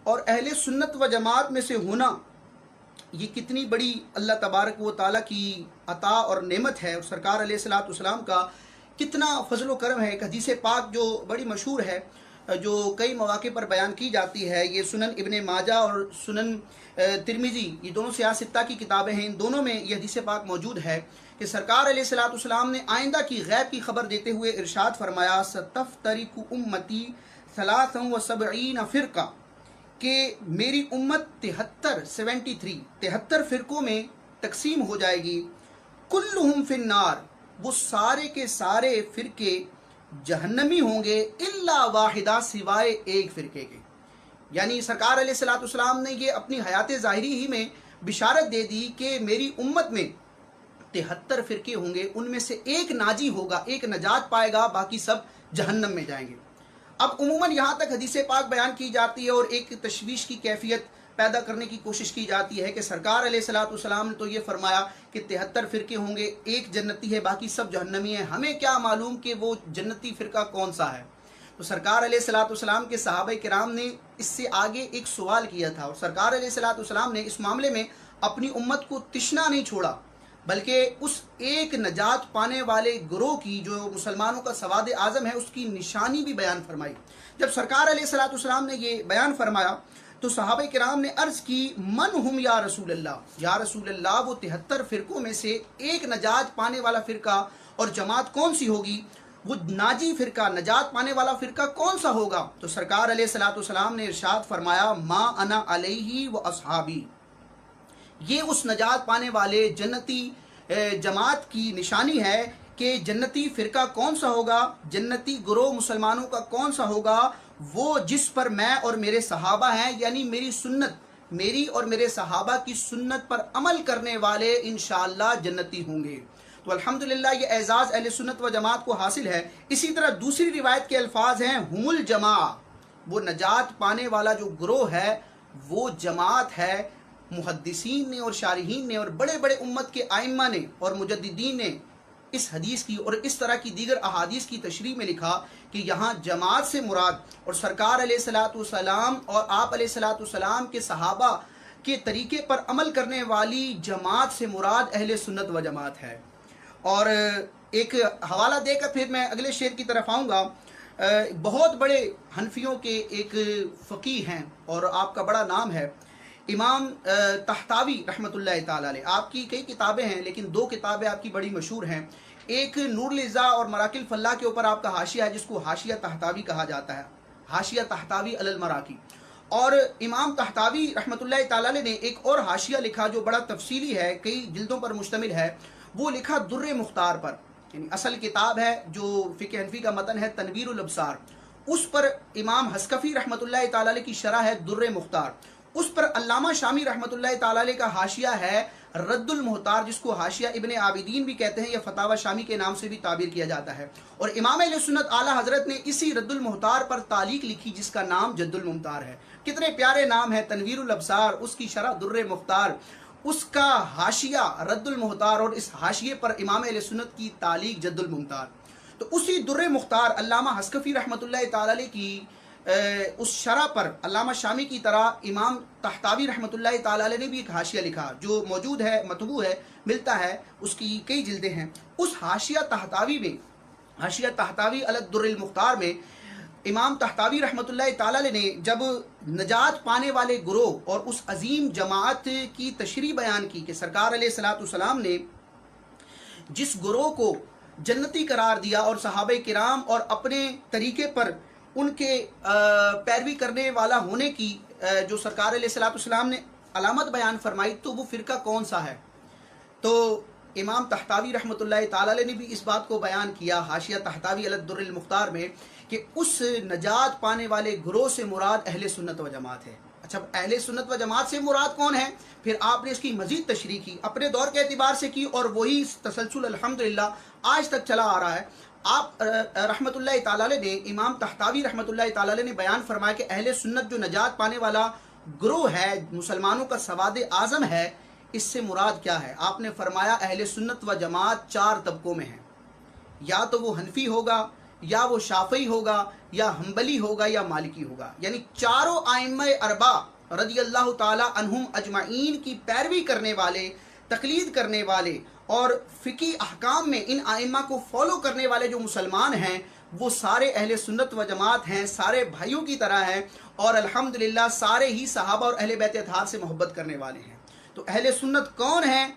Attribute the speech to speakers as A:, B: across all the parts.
A: اور اہل سنت و جماعت میں سے ہونا یہ کتنی بڑی اللہ تبارک و تعالیٰ کی عطا اور نعمت ہے، اور سرکار علیہ الصلوۃ والسلام کا کتنا فضل و کرم ہے۔ ایک حدیث پاک جو بڑی مشہور ہے، جو کئی مواقع پر بیان کی جاتی ہے، یہ سنن ابن ماجہ اور سنن ترمذی، یہ دونوں سیاہ ستہ کی کتابیں ہیں، ان دونوں میں یہ حدیث پاک موجود ہے کہ سرکار علیہ الصلوۃ والسلام نے آئندہ کی غیب کی خبر دیتے ہوئے ارشاد فرمایا، ستفترق امتی 73 فرقہ، کہ میری امت 73 فرقوں میں تقسیم ہو جائے گی، کلہم فی النار، وہ سارے کے سارے فرقے جہنمی ہوں گے، الا واحدہ، سوائے ایک فرقے کے۔ یعنی سرکار علیہ الصلوۃ والسلام نے یہ اپنی حیات ظاہری ہی میں بشارت دے دی کہ میری امت میں 73 فرقے ہوں گے، ان میں سے ایک ناجی ہوگا، ایک نجات پائے گا، باقی سب جہنم میں جائیں گے۔ اب عموماً یہاں تک حدیث پاک بیان کی جاتی ہے اور ایک تشویش کی کیفیت پیدا کرنے کی کوشش کی جاتی ہے کہ سرکار علیہ الصلوۃ والسلام نے تو یہ فرمایا کہ 73 فرقے ہوں گے، ایک جنتی ہے، باقی سب جہنمی ہیں، ہمیں کیا معلوم کہ وہ جنتی فرقہ کون سا ہے؟ تو سرکار علیہ الصلوۃ والسلام کے صحابہ کرام نے اس سے آگے ایک سوال کیا تھا، اور سرکار علیہ الصلوۃ والسلام نے اس معاملے میں اپنی امت کو تشنا نہیں چھوڑا، بلکہ اس ایک نجات پانے والے گروہ کی جو مسلمانوں کا سواد اعظم ہے، اس کی نشانی بھی بیان فرمائی۔ جب سرکار علیہ الصلوۃ والسلام نے یہ بیان فرمایا تو صحابہ کرام نے عرض کی، من ہم یا رسول اللہ، یا رسول اللہ وہ 73 فرقوں میں سے ایک نجات پانے والا فرقہ اور جماعت کون سی ہوگی؟ وہ ناجی فرقہ، نجات پانے والا فرقہ کون سا ہوگا؟ تو سرکار علیہ الصلوۃ والسلام نے ارشاد فرمایا، ما انا علیہ و اصحابی، یہ اس نجات پانے والے جنتی جماعت کی نشانی ہے کہ جنتی فرقہ کون سا ہوگا، جنتی گروہ مسلمانوں کا کون سا ہوگا، وہ جس پر میں اور میرے صحابہ ہیں، یعنی میری سنت، میری اور میرے صحابہ کی سنت پر عمل کرنے والے انشاءاللہ جنتی ہوں گے۔ تو الحمدللہ یہ اعزاز اہل سنت و جماعت کو حاصل ہے۔ اسی طرح دوسری روایت کے الفاظ ہیں، ہم الجماع، وہ نجات پانے والا جو گروہ ہے وہ جماعت ہے۔ محدثین نے اور شارحین نے اور بڑے بڑے امت کے ائمہ نے اور مجددین نے اس حدیث کی اور اس طرح کی دیگر احادیث کی تشریح میں لکھا کہ یہاں جماعت سے مراد اور سرکار علیہ الصلوۃ والسلام اور آپ علیہ الصلوۃ والسلام کے صحابہ کے طریقے پر عمل کرنے والی جماعت سے مراد اہل سنت و جماعت ہے۔ اور ایک حوالہ دے کر پھر میں اگلے شعر کی طرف آؤں گا۔ بہت بڑے حنفیوں کے ایک فقیہ ہیں اور آپ کا بڑا نام ہے، امام طحطاوی رحمۃ اللہ تعالی علیہ۔ آپ کی کئی کتابیں ہیں لیکن دو کتابیں آپ کی بڑی مشہور ہیں، ایک نور الاضاء اور مراقی الفلاح کے اوپر آپ کا حاشیہ ہے جس کو حاشیہ طحطاوی کہا جاتا ہے، حاشیہ طحطاوی علی المراقی۔ اور امام طحطاوی رحمۃ اللہ تعالی علیہ نے ایک اور حاشیہ لکھا جو بڑا تفصیلی ہے، کئی جلدوں پر مشتمل ہے، وہ لکھا در مختار پر، یعنی اصل کتاب ہے جو فقہ حنفی کا متن ہے تنویر الابصار، اس پر امام حسکفی رحمۃ اللہ تعالی علیہ کی شرح ہے در مختار، اس پر علامہ شامی رحمۃ اللہ تعالی علیہ کا حاشیہ ہے رد المحتار، جس کو حاشیہ ابن عابدین بھی کہتے ہیں یا فتاوی شامی کے نام سے بھی تعبیر کیا جاتا ہے۔ اور امام اہل سنت اعلیٰ حضرت نے اسی رد المحتار پر تعلیق لکھی جس کا نام جد الممتار ہے۔ کتنے پیارے نام ہے، تنویر الابصار، اس کی شرح در مختار، اس کا حاشیہ رد المحتار، اور اس حاشیے پر امام اہل سنت کی تعلیق جد الممتار۔ تو اسی در مختار علامہ حسکفی رحمۃ اللہ تعالی علیہ کی اس شرح پر علامہ شامی کی طرح امام طحطاوی رحمۃ اللہ تعالی علیہ نے بھی ایک حاشیہ لکھا جو موجود ہے، مطبوع ہے، ملتا ہے، اس کی کئی جلدیں ہیں۔ اس حاشیہ طحطاوی میں، حاشیہ طحطاوی علی الدر المختار میں، امام طحطاوی رحمۃ اللہ تعالی علیہ نے جب نجات پانے والے گروہ اور اس عظیم جماعت کی تشریح بیان کی کہ سرکار علیہ الصلوۃ والسلام نے جس گروہ کو جنتی قرار دیا اور صحابہ کرام اور اپنے طریقے پر ان کے پیروی کرنے والا ہونے کی جو سرکار علیہ الصلوۃ والسلام نے علامت بیان فرمائی، تو وہ فرقہ کون سا ہے؟ تو امام طحطاوی رحمۃ اللہ تعالی علیہ نے بھی اس بات کو بیان کیا حاشیہ طحطاوی علی الدر المختار میں کہ اس نجات پانے والے گروہ سے مراد اہل سنت و جماعت ہے۔ اچھا، اہل سنت و جماعت سے مراد کون ہے؟ پھر آپ نے اس کی مزید تشریح کی، اپنے دور کے اعتبار سے کی، اور وہی تسلسل الحمدللہ آج تک چلا آ رہا ہے۔ آپ رحمۃ اللہ تعالی علیہ نے، امام طحطاوی رحمۃ اللہ تعالی علیہ نے بیان فرمایا کہ اہل سنت جو نجات پانے والا گروہ ہے، مسلمانوں کا سواد اعظم ہے، اس سے مراد کیا ہے؟ آپ نے فرمایا اہل سنت و جماعت 4 طبقوں میں ہیں، یا تو وہ حنفی ہوگا، یا وہ شافعی ہوگا یا حنبلی ہوگا یا مالکی ہوگا، یعنی چاروں ائمہ اربع رضی اللہ تعالی عنہم اجمعین کی پیروی کرنے والے، تقلید کرنے والے اور فقہی احکام میں ان ائمہ کو فالو کرنے والے جو مسلمان ہیں وہ سارے اہل سنت و جماعت ہیں، سارے بھائیوں کی طرح ہیں، اور الحمدللہ سارے ہی صحابہ اور اہل بیت اطہار سے محبت کرنے والے ہیں۔ تو اہل سنت کون ہیں؟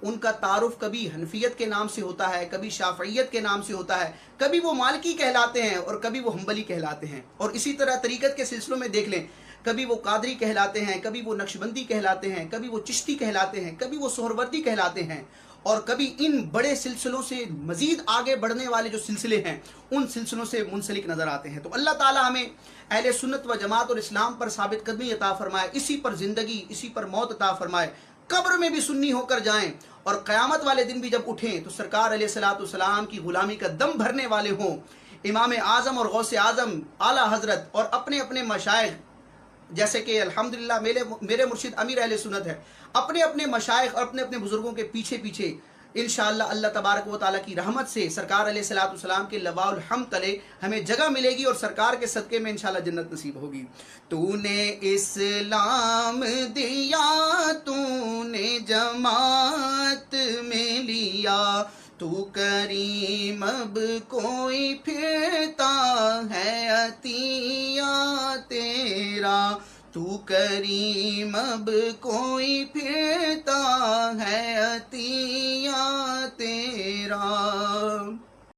A: ان کا تعارف کبھی حنفیت کے نام سے ہوتا ہے، کبھی شافعیت کے نام سے ہوتا ہے، کبھی وہ مالکی کہلاتے ہیں اور کبھی وہ حنبلی کہلاتے ہیں، اور اسی طرح طریقت کے سلسلوں میں دیکھ لیں، کبھی وہ قادری کہلاتے ہیں، کبھی وہ نقشبندی کہلاتے ہیں، کبھی وہ چشتی کہلاتے ہیں، کبھی وہ سہروردی کہلاتے ہیں، اور کبھی ان بڑے سلسلوں سے مزید آگے بڑھنے والے جو سلسلے ہیں ان سلسلوں سے منسلک نظر آتے ہیں۔ تو اللہ تعالی ہمیں اہل سنت و جماعت اور اسلام پر ثابت قدمی عطا فرمائے، اسی پر زندگی، اسی پر موت عطا فرمائے، قبر میں بھی سنی ہو کر جائیں، اور قیامت والے دن بھی جب اٹھیں تو سرکار علیہ الصلوۃ والسلام کی غلامی کا دم بھرنے والے ہوں، امام اعظم اور غوث اعظم اعلیٰ حضرت اور اپنے اپنے مشائخ، جیسے کہ الحمدللہ میرے مرشد امیر اہل سنت ہے، اپنے اپنے مشائخ اور اپنے اپنے بزرگوں کے پیچھے پیچھے انشاءاللہ اللہ تبارک و تعالیٰ کی رحمت سے سرکار علیہ الصلوۃ والسلام کے لواء الحمد تلے ہمیں جگہ ملے گی، اور سرکار کے صدقے میں انشاءاللہ جنت نصیب ہوگی۔ تو نے اسلام دیا، تو نے جماعت میں لیا، تو کریم اب کوئی پھرتا ہے عطیہ تیرا، تو کریم اب کوئی پھرتا ہے عطیہ تیرا۔